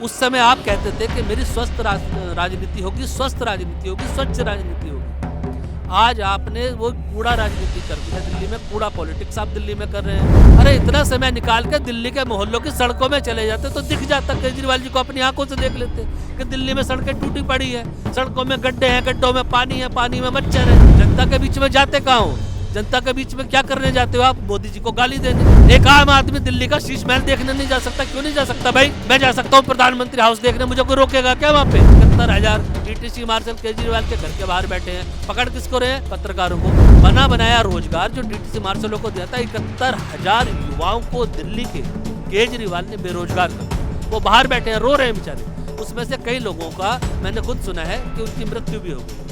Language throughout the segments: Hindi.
उस समय आप कहते थे कि मेरी स्वस्थ राजनीति होगी, स्वस्थ राजनीति होगी, स्वच्छ राजनीति होगी। आज आपने वो कूड़ा राजनीति कर दी है। दिल्ली में कूड़ा पॉलिटिक्स आप दिल्ली में कर रहे हैं। अरे इतना समय निकाल के दिल्ली के मोहल्लों की सड़कों में चले जाते तो दिख जाता, केजरीवाल जी को अपनी आंखों से देख लेते कि दिल्ली में सड़कें टूटी पड़ी है, सड़कों में गड्ढे हैं, गड्ढों में पानी है, पानी में मच्छर है। जनता के बीच में जाते कहाँ हो? जनता के बीच में क्या करने जाते हो आप? मोदी जी को गाली देने। एक आम आदमी दिल्ली का शीश महल देखने नहीं जा सकता? क्यों नहीं जा सकता भाई? मैं जा सकता हूँ प्रधानमंत्री हाउस देखने, मुझे कोई रोकेगा क्या? वहाँ पे 71,000 डीटीसी मार्शल केजरीवाल के घर के बाहर बैठे हैं। पकड़ किसको रहे हैं? पत्रकारों को। बना बनाया रोजगार जो डीटीसी मार्शलों को दिया था, 71,000 युवाओं को दिल्ली के केजरीवाल ने बेरोजगार कर दिया। वो बाहर बैठे हैं, रो रहे हैं बेचारे। उसमें से कई लोगों का मैंने खुद सुना है कि उनकी मृत्यु भी हो गई।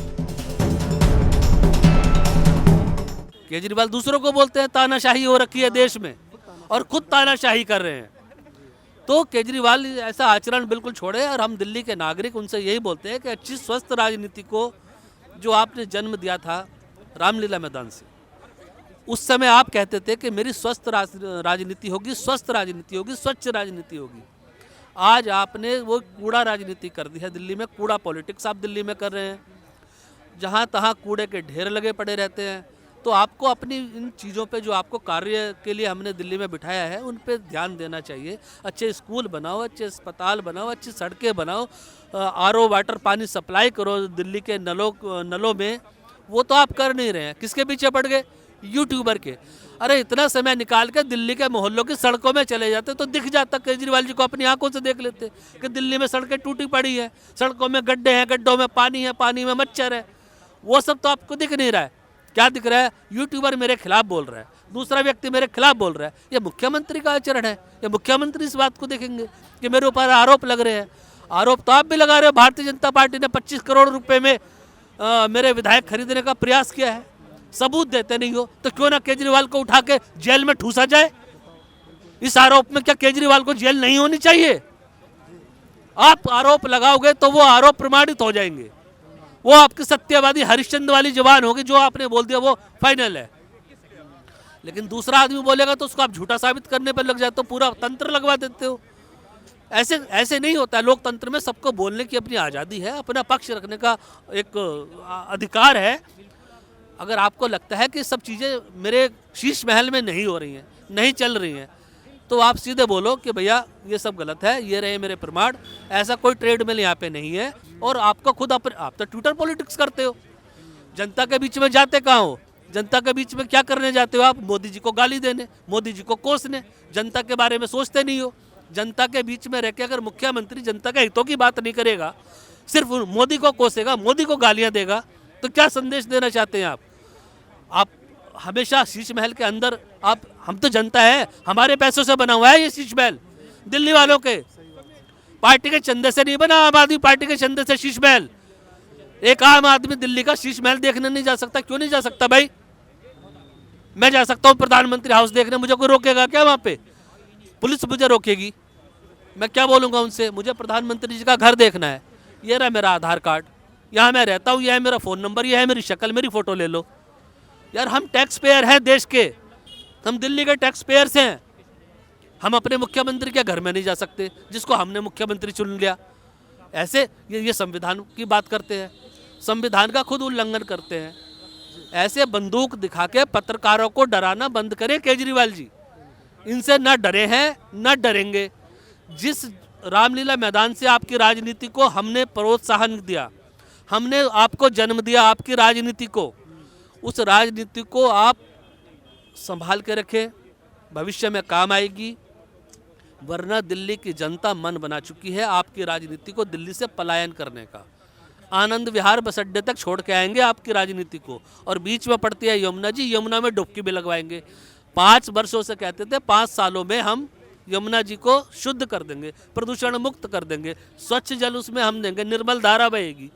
केजरीवाल दूसरों को बोलते हैं तानाशाही हो रखी है देश में, और खुद तानाशाही कर रहे हैं। तो केजरीवाल ऐसा आचरण बिल्कुल छोड़े, और हम दिल्ली के नागरिक उनसे यही बोलते हैं कि अच्छी स्वस्थ राजनीति को जो आपने जन्म दिया था रामलीला मैदान से, उस समय आप कहते थे कि मेरी स्वस्थ राजनीति होगी, स्वस्थ राजनीति होगी, स्वच्छ राजनीति होगी। आज आपने वो कूड़ा राजनीति कर दी है। दिल्ली में कूड़ा पॉलिटिक्स आप दिल्ली में कर रहे हैं। जहाँ तहाँ कूड़े के ढेर लगे पड़े रहते हैं। तो आपको अपनी इन चीज़ों पे जो आपको कार्य के लिए हमने दिल्ली में बिठाया है उन पे ध्यान देना चाहिए। अच्छे स्कूल बनाओ, अच्छे अस्पताल बनाओ, अच्छी सड़कें बनाओ, आरओ वाटर पानी सप्लाई करो दिल्ली के नलों में। वो तो आप कर नहीं रहे हैं। किसके पीछे पड़ गए? यूट्यूबर के। अरे इतना समय निकाल के दिल्ली के मोहल्लों की सड़कों में चले जाते तो दिख जाता, केजरीवाल जी को अपनी आंखों से देख लेते कि दिल्ली में सड़कें टूटी पड़ी है, सड़कों में गड्ढे हैं, गड्ढों में पानी है, पानी में मच्छर है। वो सब तो आपको दिख नहीं रहा है। क्या दिख रहा है? यूट्यूबर मेरे खिलाफ बोल रहा है, दूसरा व्यक्ति मेरे खिलाफ बोल रहा है। ये मुख्यमंत्री का आचरण है। ये मुख्यमंत्री इस बात को देखेंगे कि मेरे ऊपर आरोप लग रहे हैं। आरोप तो आप भी लगा रहे हो। भारतीय जनता पार्टी ने 25 करोड़ रुपए में मेरे विधायक खरीदने का प्रयास किया है। सबूत देते नहीं हो तो क्यों ना केजरीवाल को उठा के जेल में ठूसा जाए? इस आरोप में क्या केजरीवाल को जेल नहीं होनी चाहिए? आप आरोप लगाओगे तो वो आरोप प्रमाणित हो जाएंगे। वो आपकी सत्यवादी हरिश्चंद्र वाली जबान होगी, जो आपने बोल दिया वो फाइनल है। लेकिन दूसरा आदमी बोलेगा तो उसको आप झूठा साबित करने पर लग जाते हो, पूरा तंत्र लगवा देते हो। ऐसे नहीं होता है। लोकतंत्र में सबको बोलने की अपनी आज़ादी है, अपना पक्ष रखने का एक अधिकार है। अगर आपको लगता है कि सब चीज़ें मेरे शीश महल में नहीं हो रही हैं, नहीं चल रही हैं, तो आप सीधे बोलो कि भैया ये सब गलत है, ये रहे मेरे प्रमाण। ऐसा कोई ट्रेडमिल यहाँ पे नहीं है। और आपको खुद आप तो ट्विटर पॉलिटिक्स करते हो। जनता के बीच में जाते कहाँ हो? जनता के बीच में क्या करने जाते हो आप? मोदी जी को गाली देने, मोदी जी को कोसने। जनता के बारे में सोचते नहीं हो। जनता के बीच में रह के अगर मुख्यमंत्री जनता के हितों की बात नहीं करेगा, सिर्फ मोदी को कोसेगा, मोदी को गालियाँ देगा, तो क्या संदेश देना चाहते हैं आप हमेशा शीश महल के अंदर हम तो जनता है, हमारे पैसों से बना हुआ है ये शीश महल, दिल्ली वालों के पार्टी के चंदे से नहीं बना। आम आदमी पार्टी के चंदे से शीश महल। एक आम आदमी दिल्ली का शीश महल देखने नहीं जा सकता? क्यों नहीं जा सकता भाई? मैं जा सकता हूँ प्रधानमंत्री हाउस देखने, मुझे कोई रोकेगा क्या? वहाँ पे पुलिस मुझे रोकेगी, मैं क्या बोलूँगा उनसे? मुझे प्रधानमंत्री जी का घर देखना है, ये रहा मेरा आधार कार्ड, यहाँ मैं रहता हूँ, यह है मेरा फ़ोन नंबर, यह है मेरी शक्ल, मेरी फ़ोटो ले लो। यार हम टैक्स पेयर हैं देश के, हम दिल्ली के टैक्स पेयर्स हैं। हम अपने मुख्यमंत्री के घर में नहीं जा सकते जिसको हमने मुख्यमंत्री चुन लिया? ऐसे ये संविधान की बात करते हैं, संविधान का खुद उल्लंघन करते हैं। ऐसे बंदूक दिखा के पत्रकारों को डराना बंद करें केजरीवाल जी। इनसे न डरे हैं न डरेंगे। जिस रामलीला मैदान से आपकी राजनीति को हमने प्रोत्साहन दिया, हमने आपको जन्म दिया आपकी राजनीति को, उस राजनीति को आप संभाल के रखें, भविष्य में काम आएगी। वरना दिल्ली की जनता मन बना चुकी है आपकी राजनीति को दिल्ली से पलायन करने का। आनंद विहार बस अड्डे तक छोड़ के आएंगे आपकी राजनीति को, और बीच में पड़ती है यमुना जी, यमुना में डुबकी भी लगवाएंगे। 5 वर्षों से कहते थे 5 सालों में हम यमुना जी को शुद्ध कर देंगे, प्रदूषण मुक्त कर देंगे, स्वच्छ जल उसमें हम देंगे, निर्मल धारा बहेगी।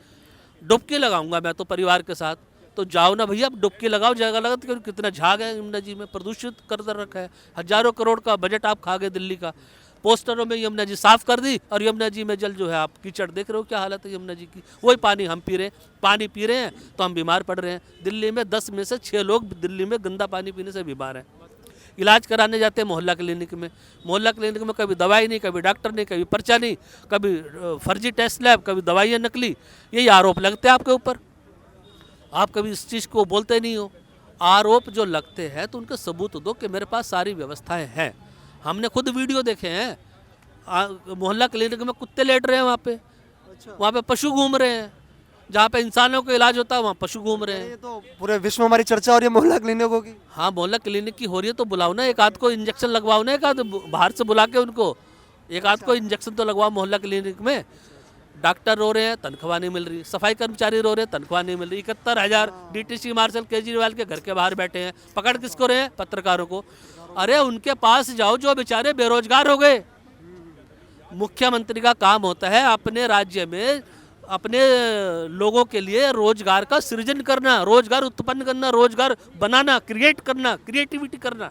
डुबकी लगाऊंगा मैं तो परिवार के साथ। तो जाओ ना भैया, डुबकी लगाओ, जगह लगा। क्योंकि कितना झाग है यमुना जी में, प्रदूषित कर रखा है। हजारों करोड़ का बजट आप खा गए दिल्ली का। पोस्टरों में यमुना जी साफ कर दी, और यमुना जी में जल जो है आप कीचड़ देख रहे हो, क्या हालत है यमुना जी की। वही पानी हम पी रहे हैं, पानी पी रहे हैं तो हम बीमार पड़ रहे हैं। दिल्ली में 10 में से 6 लोग दिल्ली में गंदा पानी पीने से बीमार हैं। इलाज कराने जाते हैं मोहल्ला क्लिनिक में। मोहल्ला क्लिनिक में कभी दवाई नहीं, कभी डॉक्टर नहीं, कभी पर्चा नहीं, कभी फर्जी टेस्ट लैब, कभी दवाइयाँ नकली। यही आरोप लगते हैं आपके ऊपर। आप कभी इस चीज़ को बोलते नहीं हो। आरोप जो लगते हैं तो उनके सबूत दो कि मेरे पास सारी व्यवस्थाएं हैं। हमने खुद वीडियो देखे हैं, मोहल्ला क्लिनिक में कुत्ते लेट रहे हैं वहाँ पे, वहाँ पे पशु घूम रहे हैं, जहाँ पे इंसानों का इलाज होता है वहाँ पशु घूम रहे हैं। ये तो पूरे विश्व में हमारी चर्चा हो रही है मोहल्ला क्लिनिकों की। हाँ, मोहल्ला क्लिनिक की हो रही है तो बुलाओ ना, एक आध को इंजेक्शन लगवाओ ना, एक आध बाहर से बुला के उनको एक आध को इंजेक्शन तो लगवाओ मोहल्ला क्लिनिक में। डॉक्टर रो रहे हैं, तनख्वाह नहीं मिल रही, सफाई कर्मचारी रो रहे हैं, तनख्वाह नहीं मिल रही। 71,000 डीटीसी मार्शल केजरीवाल के घर के बाहर बैठे हैं। पकड़ किसको रहे हैं? पत्रकारों को। अरे उनके पास जाओ जो बेचारे बेरोजगार हो गए। मुख्यमंत्री का काम होता है अपने राज्य में अपने लोगों के लिए रोजगार का सृजन करना, रोजगार उत्पन्न करना, रोजगार बनाना, क्रिएट करना, क्रिएटिविटी करना।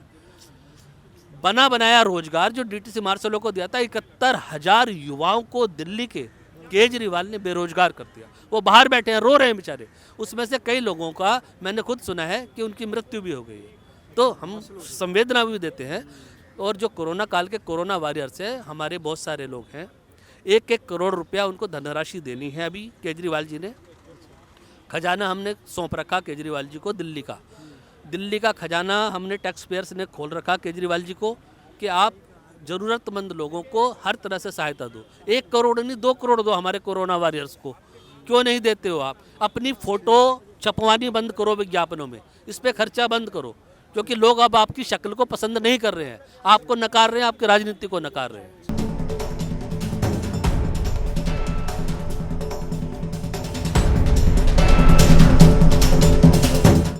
बना बनाया रोजगार जो डीटीसी मार्शलों को दिया था, 71,000 युवाओं को दिल्ली के केजरीवाल ने बेरोजगार कर दिया। वो बाहर बैठे हैं, रो रहे हैं बेचारे। उसमें से कई लोगों का मैंने खुद सुना है कि उनकी मृत्यु भी हो गई है। तो हम संवेदना भी देते हैं। और जो कोरोना काल के कोरोना वॉरियर्स हैं, हमारे बहुत सारे लोग हैं, 1-1 करोड़ रुपया उनको धनराशि देनी है। अभी केजरीवाल जी ने खजाना हमने सौंप रखा केजरीवाल जी को, दिल्ली का खजाना हमने टैक्स पेयर्स ने खोल रखा केजरीवाल जी को कि आप ज़रूरतमंद लोगों को हर तरह से सहायता दो। 1 करोड़ नहीं 2 करोड़ दो हमारे कोरोना वॉरियर्स को। क्यों नहीं देते हो आप? अपनी फ़ोटो छपवानी बंद करो विज्ञापनों में, इस पर खर्चा बंद करो, क्योंकि लोग अब आपकी शक्ल को पसंद नहीं कर रहे हैं, आपको नकार रहे हैं, आपकी राजनीति को नकार रहे हैं।